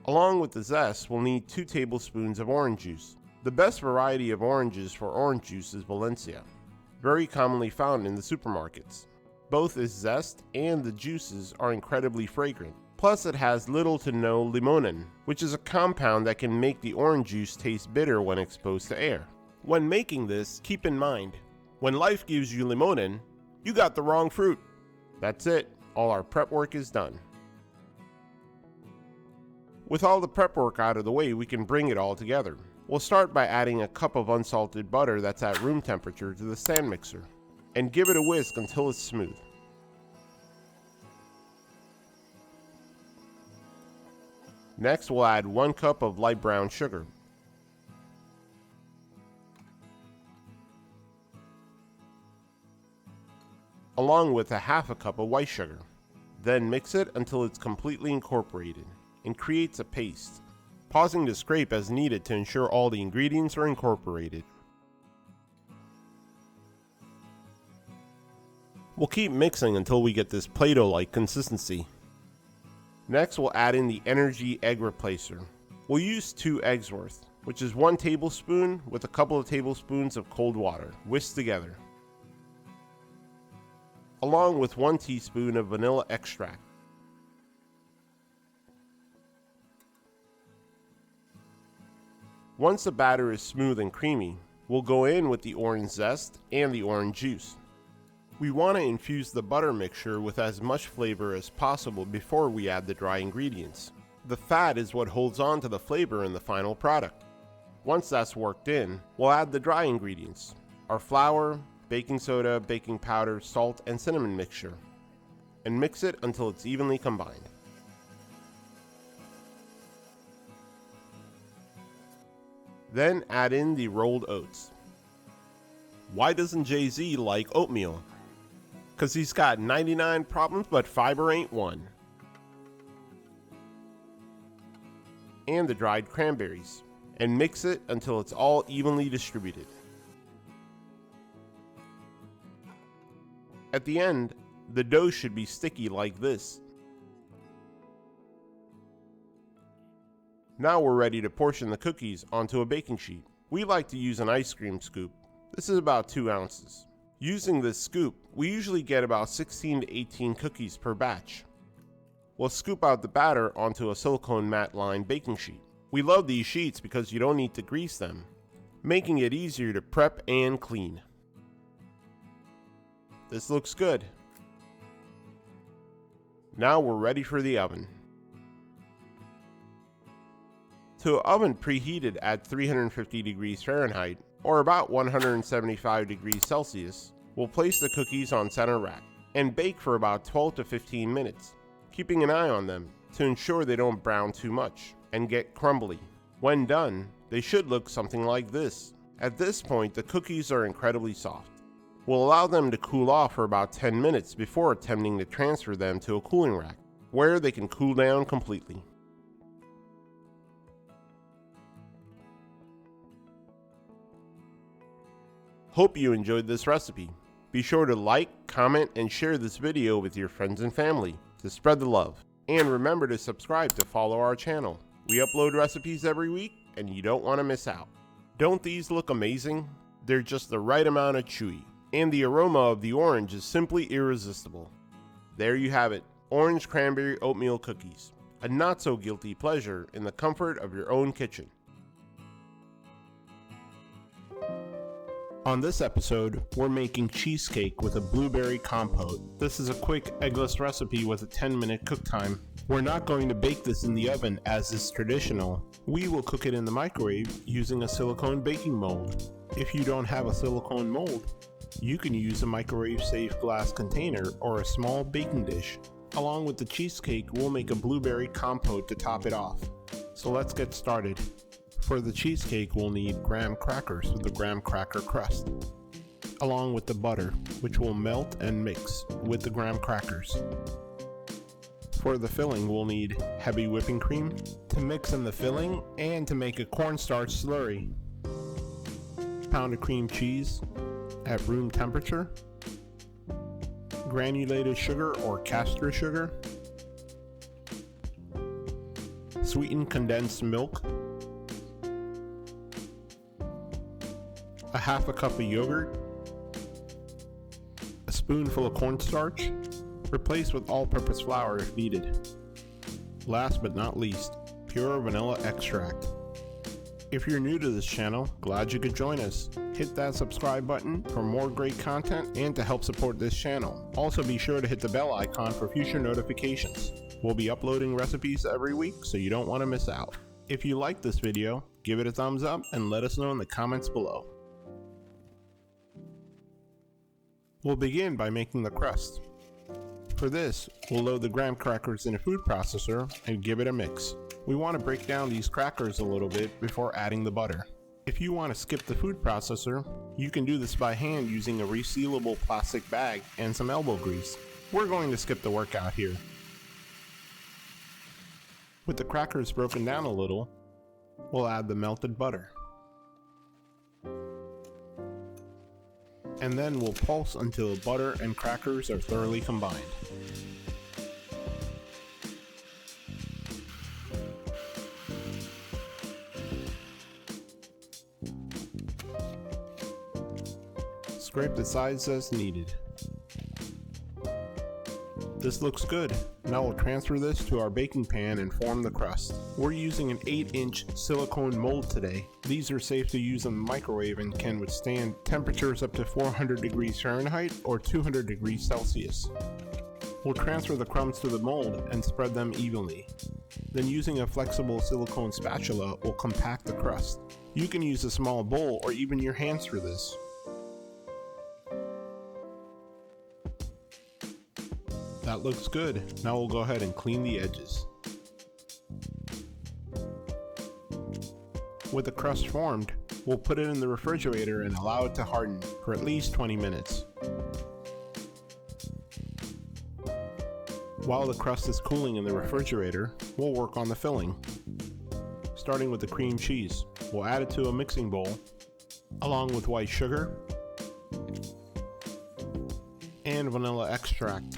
Along with the zest, we'll need 2 tablespoons of orange juice. The best variety of oranges for orange juice is Valencia, very commonly found in the supermarkets. Both its zest and the juices are incredibly fragrant. Plus, it has little to no limonin, which is a compound that can make the orange juice taste bitter when exposed to air. When making this, keep in mind, when life gives you limonin, you got the wrong fruit. That's it, all our prep work is done. With all the prep work out of the way, we can bring it all together. We'll start by adding a cup of unsalted butter that's at room temperature to the stand mixer, and give it a whisk until it's smooth. Next, we'll add 1 cup of light brown sugar. Along with 1/2 cup of white sugar. Then mix it until it's completely incorporated and creates a paste, pausing to scrape as needed to ensure all the ingredients are incorporated. We'll keep mixing until we get this Play-Doh-like consistency. Next, we'll add in the Energy Egg Replacer. We'll use 2 eggs worth, which is 1 tablespoon with a couple of tablespoons of cold water, whisked together, along with 1 teaspoon of vanilla extract. Once the batter is smooth and creamy, we'll go in with the orange zest and the orange juice. We want to infuse the butter mixture with as much flavor as possible before we add the dry ingredients. The fat is what holds on to the flavor in the final product. Once that's worked in, we'll add the dry ingredients, our flour, baking soda, baking powder, salt, and cinnamon mixture, and mix it until it's evenly combined. Then add in the rolled oats. Why doesn't Jay-Z like oatmeal? 'Cause he's got 99 problems, but fiber ain't one. And the dried cranberries, and mix it until it's all evenly distributed. At the end, the dough should be sticky like this. Now we're ready to portion the cookies onto a baking sheet. We like to use an ice cream scoop. This is about 2 ounces. Using this scoop, we usually get about 16 to 18 cookies per batch. we'll scoop out the batter onto a silicone mat lined baking sheet. We love these sheets because you don't need to grease them, making it easier to prep and clean. This looks good. Now we're ready for the oven. To an oven preheated at 350 degrees Fahrenheit or about 175 degrees Celsius, we'll place the cookies on center rack and bake for about 12 to 15 minutes, keeping an eye on them to ensure they don't brown too much and get crumbly. When done, they should look something like this. At this point, the cookies are incredibly soft. We'll allow them to cool off for about 10 minutes before attempting to transfer them to a cooling rack, where they can cool down completely. Hope you enjoyed this recipe. Be sure to like, comment, and share this video with your friends and family to spread the love. And remember to subscribe to follow our channel. We upload recipes every week and you don't want to miss out. Don't these look amazing? They're just the right amount of chewy, and the aroma of the orange is simply irresistible. There you have it, orange cranberry oatmeal cookies. A not so guilty pleasure in the comfort of your own kitchen. On this episode, we're making cheesecake with a blueberry compote. This is a quick eggless recipe with a 10-minute cook time. We're not going to bake this in the oven as is traditional. We will cook it in the microwave using a silicone baking mold. If you don't have a silicone mold, you can use a microwave-safe glass container or a small baking dish. Along with the cheesecake, we'll make a blueberry compote to top it off. So let's get started. For the cheesecake, we'll need graham crackers with a graham cracker crust, along with the butter, which will melt and mix with the graham crackers. For the filling, we'll need heavy whipping cream to mix in the filling and to make a cornstarch slurry. Pounded cream cheese at room temperature, granulated sugar or caster sugar, sweetened condensed milk, a half a cup of yogurt, a spoonful of cornstarch, replaced with all-purpose flour if needed. Last but not least, pure vanilla extract. If you're new to this channel, glad you could join us. Hit that subscribe button for more great content and to help support this channel. Also be sure to hit the bell icon for future notifications. We'll be uploading recipes every week, so you don't want to miss out. If you like this video, give it a thumbs up and let us know in the comments below. We'll begin by making the crust. For this, we'll load the graham crackers in a food processor and give it a mix. We want to break down these crackers a little bit before adding the butter. If you want to skip the food processor, you can do this by hand using a resealable plastic bag and some elbow grease. We're going to skip the workout here. With the crackers broken down a little, we'll add the melted butter. And then we'll pulse until butter and crackers are thoroughly combined. Scrape the sides as needed. This looks good. Now we'll transfer this to our baking pan and form the crust. We're using an 8-inch silicone mold today. These are safe to use in the microwave and can withstand temperatures up to 400 degrees Fahrenheit or 200 degrees Celsius. We'll transfer the crumbs to the mold and spread them evenly. Then using a flexible silicone spatula, we'll compact the crust. You can use a small bowl or even your hands for this. That looks good. Now we'll go ahead and clean the edges. With the crust formed, we'll put it in the refrigerator and allow it to harden for at least 20 minutes. While the crust is cooling in the refrigerator, we'll work on the filling. Starting with the cream cheese, we'll add it to a mixing bowl, along with white sugar and vanilla extract.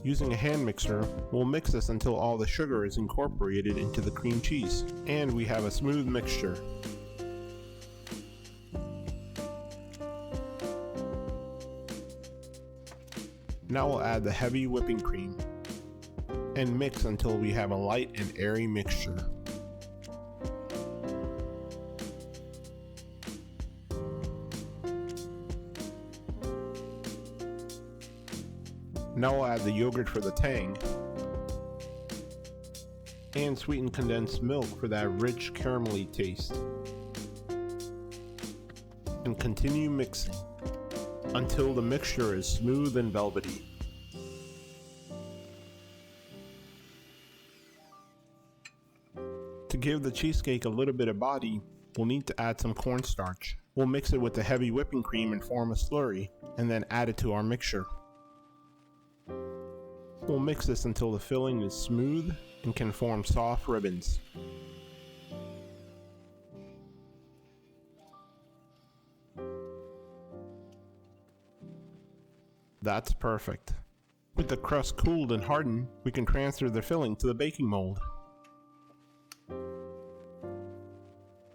Using a hand mixer, we'll mix this until all the sugar is incorporated into the cream cheese, and we have a smooth mixture. Now we'll add the heavy whipping cream and mix until we have a light and airy mixture. Now we'll add the yogurt for the tang and sweetened condensed milk for that rich caramelly taste. And continue mixing until the mixture is smooth and velvety. To give the cheesecake a little bit of body, we'll need to add some cornstarch. We'll mix it with the heavy whipping cream and form a slurry, and then add it to our mixture. We'll mix this until the filling is smooth and can form soft ribbons. That's perfect. With the crust cooled and hardened, we can transfer the filling to the baking mold.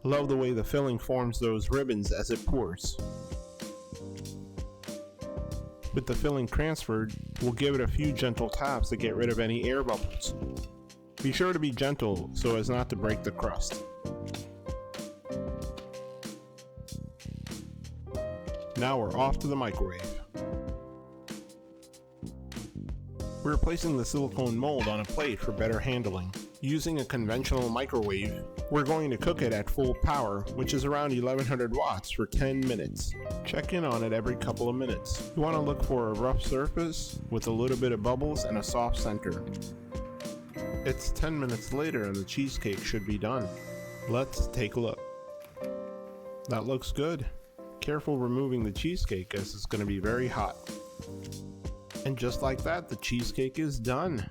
Love the way the filling forms those ribbons as it pours. With the filling transferred, we'll give it a few gentle taps to get rid of any air bubbles. Be sure to be gentle so as not to break the crust. Now we're off to the microwave. We're placing the silicone mold on a plate for better handling. Using a conventional microwave, we're going to cook it at full power, which is around 1100 watts for 10 minutes. Check in on it every couple of minutes. You want to look for a rough surface with a little bit of bubbles and a soft center. It's 10 minutes later and the cheesecake should be done. Let's take a look. That looks good. Careful removing the cheesecake as it's going to be very hot. And just like that, the cheesecake is done.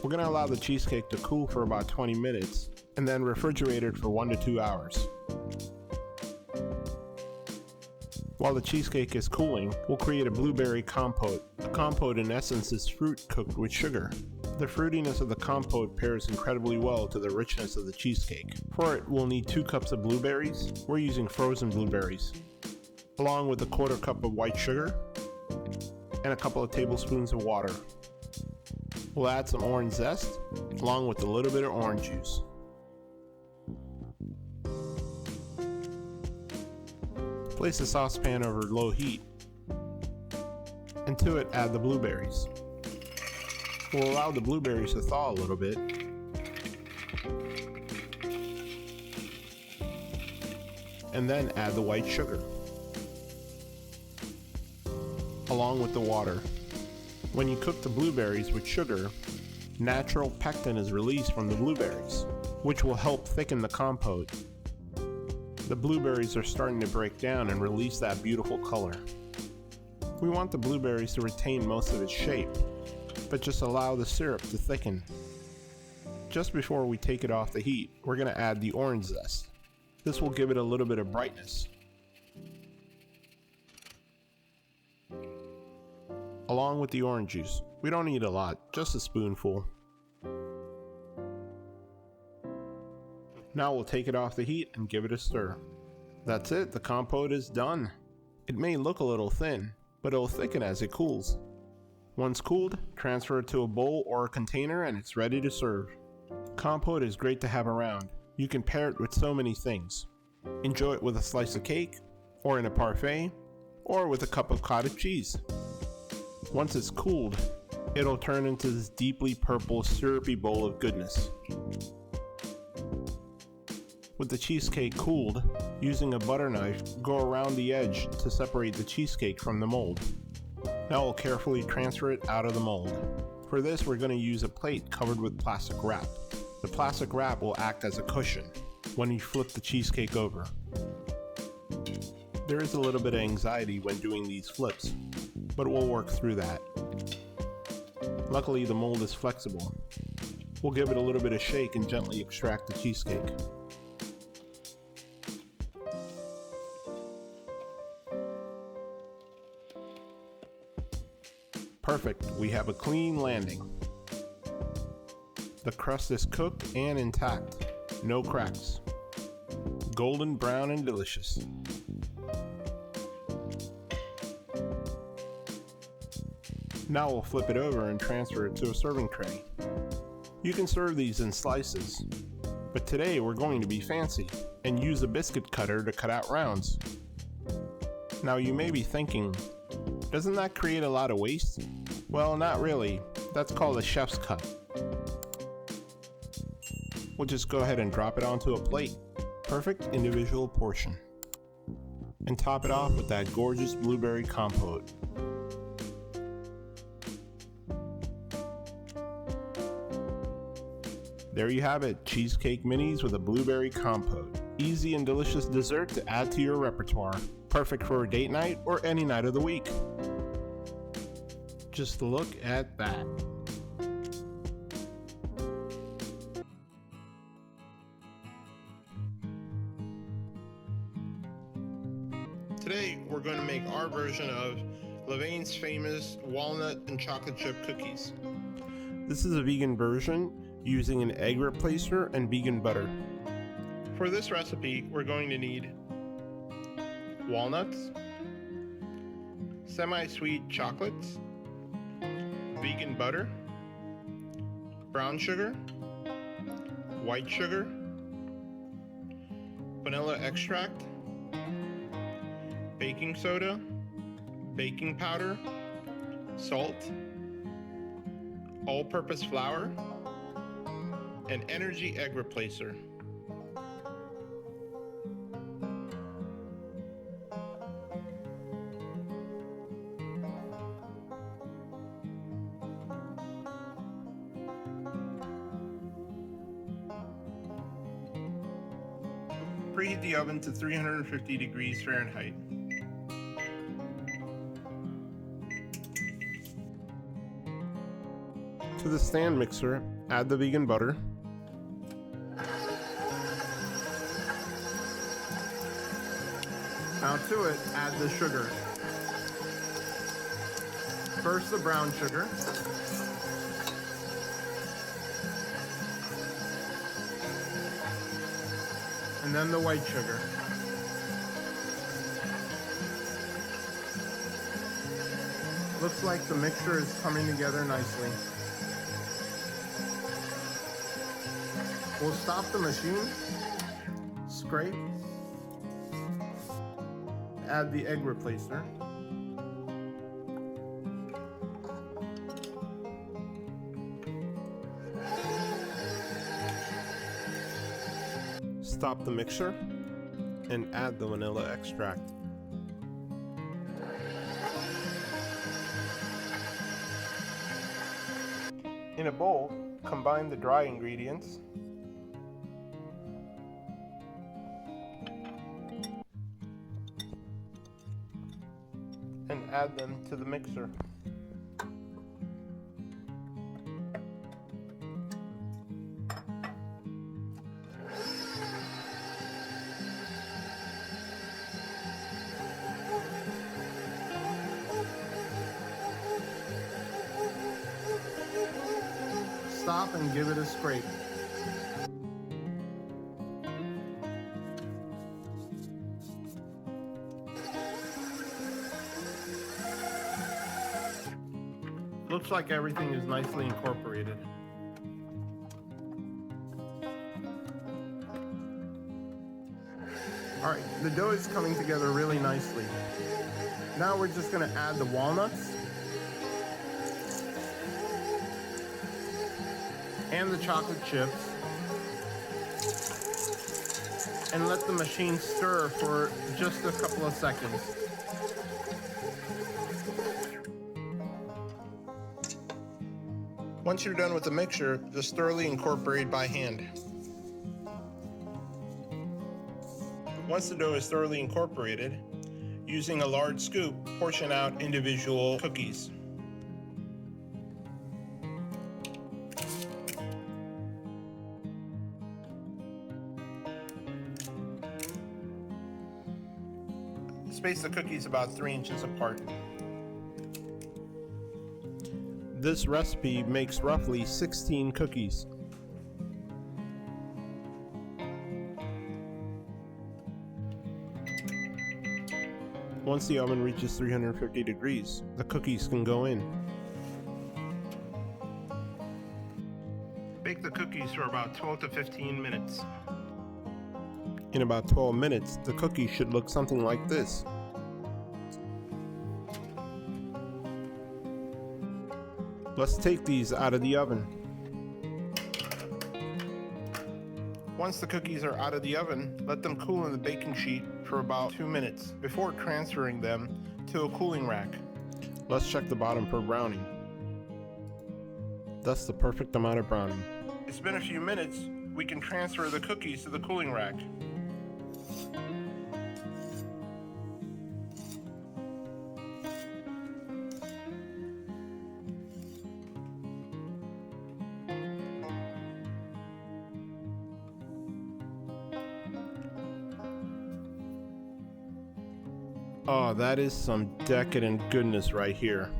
We're going to allow the cheesecake to cool for about 20 minutes and then refrigerate it for 1 to 2 hours. While the cheesecake is cooling, we'll create a blueberry compote. A compote in essence is fruit cooked with sugar. The fruitiness of the compote pairs incredibly well to the richness of the cheesecake. For it, we'll need 2 cups of blueberries. We're using frozen blueberries, along with a 1/4 cup of white sugar and a couple of tablespoons of water. We'll add some orange zest, along with a little bit of orange juice. Place the saucepan over low heat, and to it add the blueberries. We'll allow the blueberries to thaw a little bit, and then add the white sugar, along with the water. When you cook the blueberries with sugar, natural pectin is released from the blueberries, which will help thicken the compote. The blueberries are starting to break down and release that beautiful color. We want the blueberries to retain most of its shape, but just allow the syrup to thicken. Just before we take it off the heat, we're going to add the orange zest. This will give it a little bit of brightness. Along with the orange juice. We don't need a lot, just a spoonful. Now we'll take it off the heat and give it a stir. That's it, the compote is done. It may look a little thin, but it'll thicken as it cools. Once cooled, transfer it to a bowl or a container and it's ready to serve. Compote is great to have around. You can pair it with so many things. Enjoy it with a slice of cake, or in a parfait, or with a cup of cottage cheese. Once it's cooled, it'll turn into this deeply purple syrupy bowl of goodness. With the cheesecake cooled, using a butter knife, go around the edge to separate the cheesecake from the mold. Now we'll carefully transfer it out of the mold. For this, we're going to use a plate covered with plastic wrap. The plastic wrap will act as a cushion when you flip the cheesecake over. There is a little bit of anxiety when doing these flips, but we'll work through that. Luckily, the mold is flexible. We'll give it a little bit of shake and gently extract the cheesecake. Perfect, we have a clean landing. The crust is cooked and intact, no cracks. Golden brown and delicious. Now we'll flip it over and transfer it to a serving tray. You can serve these in slices, but today we're going to be fancy and use a biscuit cutter to cut out rounds. Now you may be thinking, doesn't that create a lot of waste? Well, not really. That's called a chef's cut. We'll just go ahead and drop it onto a plate. Perfect individual portion. And top it off with that gorgeous blueberry compote. There you have it, cheesecake minis with a blueberry compote. Easy and delicious dessert to add to your repertoire. Perfect for a date night or any night of the week. Just look at that. Today we're going to make our version of Levain's famous walnut and chocolate chip cookies. This is a vegan version using an egg replacer and vegan butter. For this recipe, we're going to need walnuts, semi-sweet chocolates, vegan butter, brown sugar, white sugar, vanilla extract, baking soda, baking powder, salt, all-purpose flour, and energy egg replacer. Preheat the oven to 350 degrees Fahrenheit. To the stand mixer, add the vegan butter, now to it, add the sugar. First the brown sugar, and then the white sugar. Looks like the mixture is coming together nicely. We'll stop the machine, scrape, add the egg replacer, stop the mixture, and add the vanilla extract. In a bowl, combine the dry ingredients and add them to the mixer. Stop and give it a scrape. Looks like everything is nicely incorporated. Alright, the dough is coming together really nicely. Now we're just going to add the walnuts and the chocolate chips and let the machine stir for just a couple of seconds. Once you're done with the mixture, just thoroughly incorporate by hand. Once the dough is thoroughly incorporated, using a large scoop, portion out individual cookies. Space the cookies about 3 inches apart. This recipe makes roughly 16 cookies. Once the oven reaches 350 degrees, the cookies can go in. for about 12 to 15 minutes. In about 12 minutes, the cookies should look something like this. Let's take these out of the oven. Once the cookies are out of the oven, let them cool in the baking sheet for about 2 minutes before transferring them to a cooling rack. Let's check the bottom for browning. That's the perfect amount of browning. It's been a few minutes. We can transfer the cookies to the cooling rack. Oh, that is some decadent goodness right here.